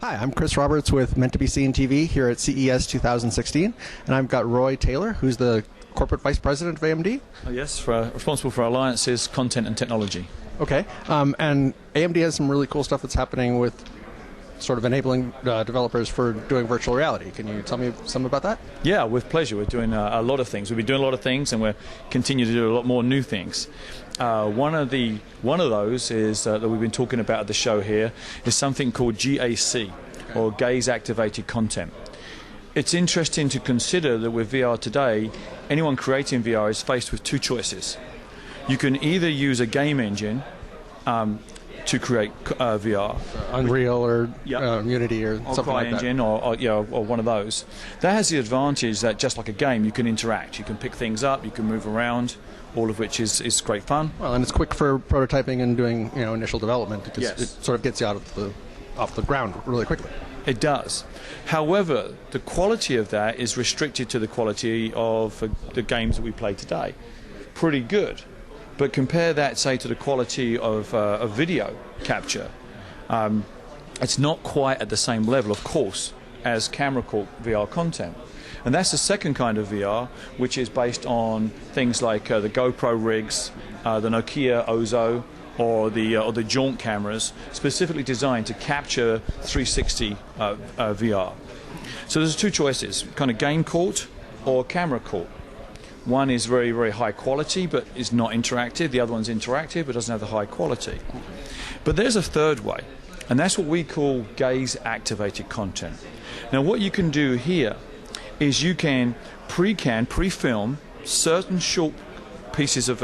Hi, I'm Chris Roberts with MTBS-TV here at CES 2016, and I've got Roy Taylor, who's the Corporate Vice President of AMD. Oh, yes, responsible for alliances, content, and technology. Okay, and AMD has some really cool stuff that's happening with sort of enabling developers for doing virtual reality. Can you tell me something about that? Yeah, with pleasure. We're doing a lot of things. We've been doing a lot of things, and we're continue to do a lot more new things. One of those is that we've been talking about at the show here is something called GAC, or Gaze Activated Content. It's interesting to consider that with VR today, anyone creating VR is faced with two choices. You can either use a game engine to create VR, Unreal or Unity or something like that. CryEngine or one of those. That has the advantage that just like a game, you can interact, you can pick things up, you can move around, all of which is great fun. Well, and it's quick for prototyping and doing initial development because it sort of gets you off the ground really quickly. It does. However, the quality of that is restricted to the quality of the games that we play today. Pretty good. But compare that, say, to the quality of video capture. It's not quite at the same level, of course, as camera-caught VR content. And that's the second kind of VR, which is based on things like the GoPro rigs, the Nokia Ozo, or the Jaunt cameras, specifically designed to capture 360 VR. So there's two choices, kind of game-caught or camera-caught. One is very, very high quality, but is not interactive. The other one's interactive, but doesn't have the high quality. But there's a third way, and that's what we call gaze-activated content. Now, what you can do here is you can pre-film certain short pieces of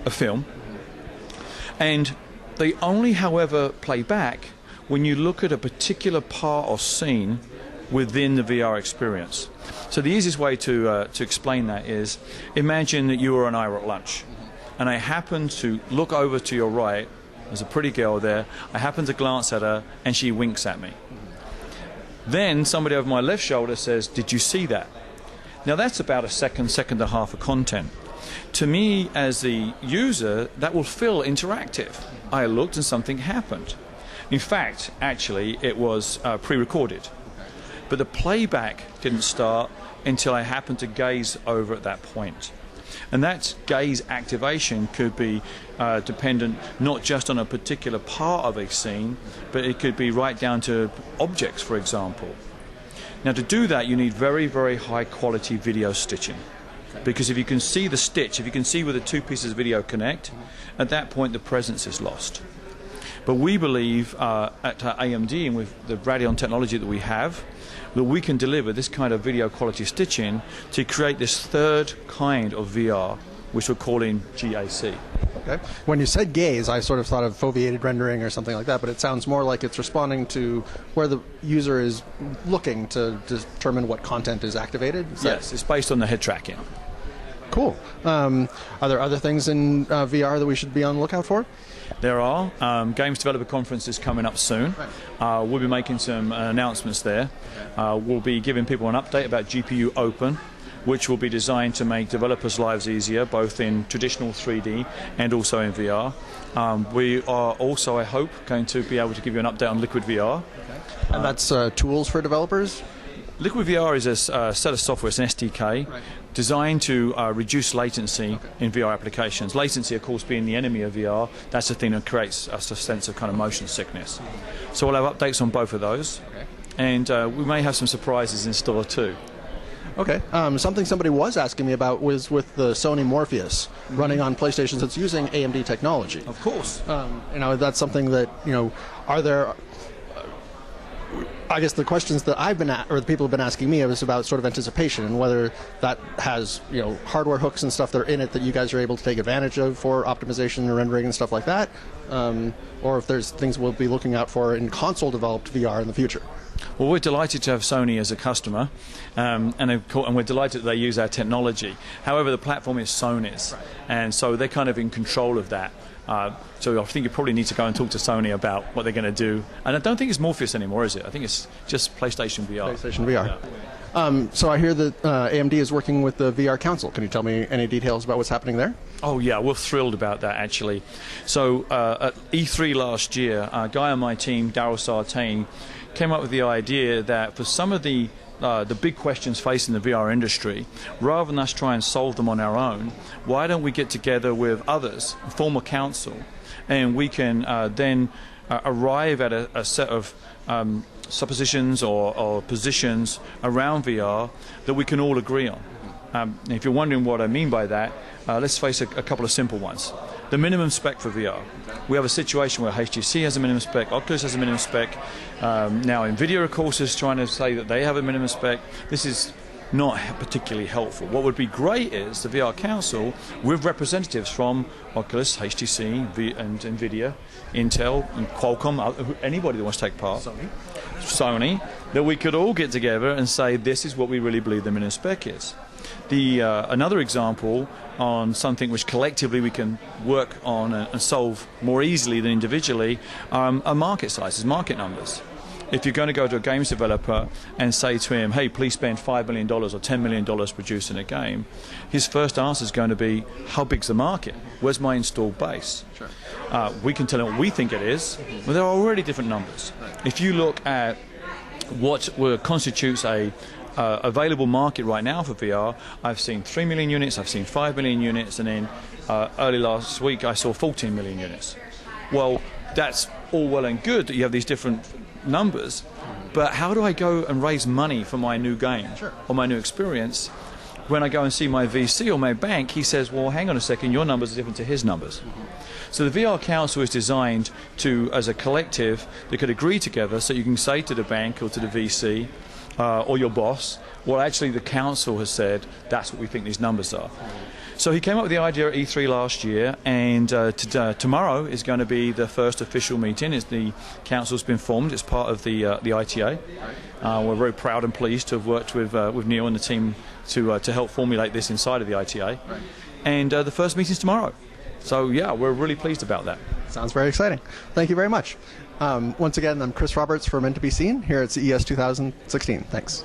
film, and they only, however, play back when you look at a particular part or scene within the VR experience. So the easiest way to explain that is, imagine that you and I were at lunch, and I happen to look over to your right. There's a pretty girl there. I happen to glance at her, and she winks at me. Then somebody over my left shoulder says, "Did you see that?" Now that's about a second and a half of content. To me, as the user, that will feel interactive. I looked and something happened. In fact, actually, it was pre-recorded. But the playback didn't start until I happened to gaze over at that point. And that gaze activation could be dependent not just on a particular part of a scene, but it could be right down to objects, for example. Now, to do that, you need very, very high quality video stitching. Because if you can see the stitch, if you can see where the two pieces of video connect, at that point the presence is lost. But we believe at AMD, and with the Radeon technology that we have, that we can deliver this kind of video quality stitching to create this third kind of VR, which we're calling GAC. Okay. When you said gaze, I sort of thought of foveated rendering or something like that, but it sounds more like it's responding to where the user is looking to determine what content is activated. Yes, it's based on the head tracking. Cool. Are there other things in VR that we should be on the lookout for? There are. Games Developer Conference is coming up soon. Right. We'll be making some announcements there. We'll be giving people an update about GPU Open, which will be designed to make developers' lives easier, both in traditional 3D and also in VR. We are also, I hope, going to be able to give you an update on Liquid VR. Okay. And that's tools for developers? Liquid VR is a set of software, it's an SDK, designed to reduce latency in VR applications. Latency, of course, being the enemy of VR, that's the thing that creates us a sense of kind of motion sickness. So we'll have updates on both of those, and we may have some surprises in store too. Okay. Something somebody was asking me about was with the Sony Morpheus running on PlayStations that's using AMD technology. Of course. That's something that, are there... I guess the questions that the people have been asking me is about sort of anticipation and whether that has, hardware hooks and stuff that are in it that you guys are able to take advantage of for optimization and rendering and stuff like that, or if there's things we'll be looking out for in console-developed VR in the future. Well, we're delighted to have Sony as a customer, and we're delighted that they use our technology. However, the platform is Sony's, and so they're kind of in control of that. So I think you probably need to go and talk to Sony about what they're going to do. And I don't think it's Morpheus anymore, is it? I think it's just PlayStation VR. PlayStation VR. Yeah. So I hear that AMD is working with the VR Council. Can you tell me any details about what's happening there? Oh yeah, we're thrilled about that actually. So at E3 last year, a guy on my team, Daryl Sartain, came up with the idea that for some of the big questions facing the VR industry, rather than us try and solve them on our own, why don't we get together with others, form a council, and we can then arrive at a set of suppositions or positions around VR that we can all agree on. If you're wondering what I mean by that, let's face a couple of simple ones. The minimum spec for VR. We have a situation where HTC has a minimum spec, Oculus has a minimum spec. Now NVIDIA, of course, is trying to say that they have a minimum spec. This is not particularly helpful. What would be great is the VR Council with representatives from Oculus, HTC, and NVIDIA, Intel, and Qualcomm, anybody that wants to take part, Sony, that we could all get together and say this is what we really believe the minimum spec is. Another example on something which collectively we can work on and solve more easily than individually are market sizes, market numbers. If you're going to go to a games developer and say to him, hey, please spend $5 million or $10 million producing a game, his first answer is going to be, how big's the market? Where's my installed base? Sure. We can tell him what we think it is, but there are already different numbers. If you look at what constitutes a available market right now for VR, I've seen 3 million units, I've seen 5 million units, and then early last week I saw 14 million units. Well, that's all well and good that you have these different numbers, but how do I go and raise money for my new game or my new experience? When I go and see my VC or my bank, he says, well, hang on a second, your numbers are different to his numbers. So the VR Council is designed to, as a collective, they could agree together so you can say to the bank or to the VC or your boss, well, actually the council has said that's what we think these numbers are. So he came up with the idea at E3 last year, and tomorrow is going to be the first official meeting. The council's been formed. It's part of the ITA. We're very proud and pleased to have worked with Neil and the team to help formulate this inside of the ITA. And the first meeting's tomorrow. So yeah, we're really pleased about that. Sounds very exciting. Thank you very much. Once again, I'm Chris Roberts from MTBS-TV here at CES 2016. Thanks.